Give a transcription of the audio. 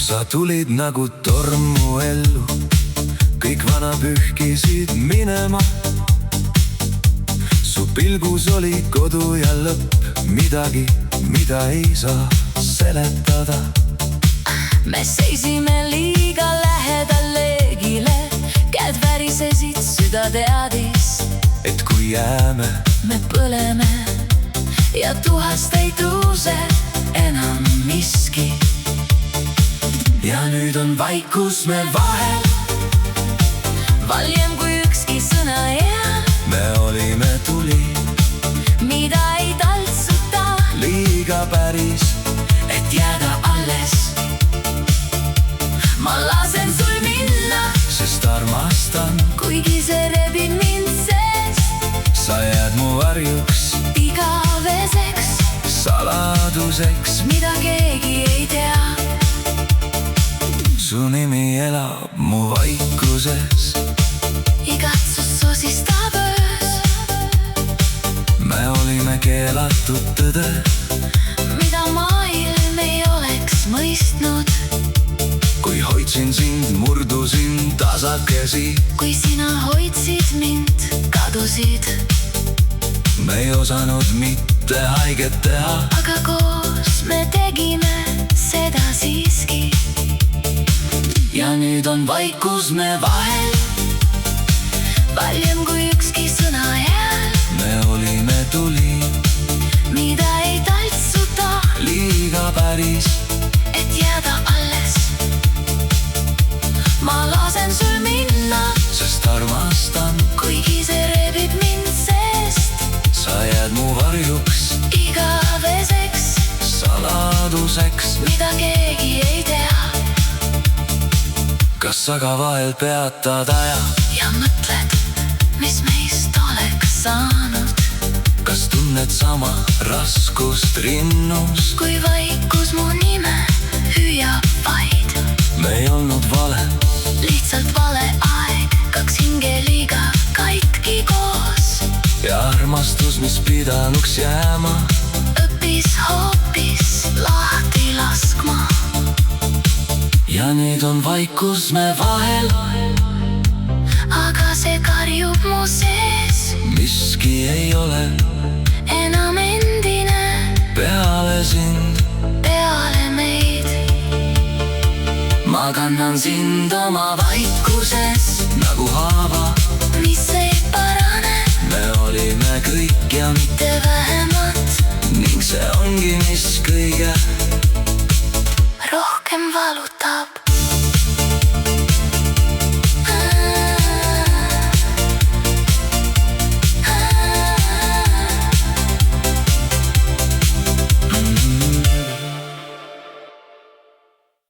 sa tulid nagu torm mu ellu, kõik vana pühkisid minema. Su pilgus oli kodu ja lõpp, midagi, mida ei saa seletada. Me seisime liiga lähedal leegile, käed värisesid, süda teadis, et kui jääme, me põleme ja tuhast ei tõuse enam miski. ja nüüd on vaikus me vahel, valjem kui ükski sõna jää. me olime tuli, mida ei taltsuta, liiga päris, et jääda alles. Ma lasen sul minna, sest armastan, kuigi see rebib mind seest. sa jääd mu varjuks, Igaveseks, saladuseks, mida keegi ei tea. su nimi elab mu vaikuses, Igatsus sosistab öös, me olime keelatud tõde, mida maailm ei oleks mõistnud. kui hoidsin sind, murdusin tasakesi, Kui sina hoidsid mind, kadusid, me ei osanud mitte haiget teha. aga koos me tegime seda siiski. ja nüüd on vaikus me vahel, valjem kui ükski sõna jääl, me olime tuli, mida ei taltsuta, liiga päris, et jääda alles. Ma lasen sul minna, sest armastan, kuigi see rebib mind seest. sa jääd mu varjuks, Igaveseks, saladuseks, mida keegi ei tea. kas aga vahel peatad aja, Ja mõtled, mis meist oleks saanud, kas tunned sama raskust rinnus? kui vaikus mu nime hüüab vaid. me ei olnud vale, Lihtsalt vale aeg, kaks hinge liiga katki koos. ja armastus, mis pidanuks jääma, Õppis hoopis lahti laskma. ja nüüd on vaikus me vahel, Aga see karjub mu sees, miski ei ole enam endine peale sind. peale meid. ma kannan sind oma vaikuses nagu haava, Mis ei parane, me olime kõik ja mitte vähemat, ning see ongi, mis kõige rohkem valutab.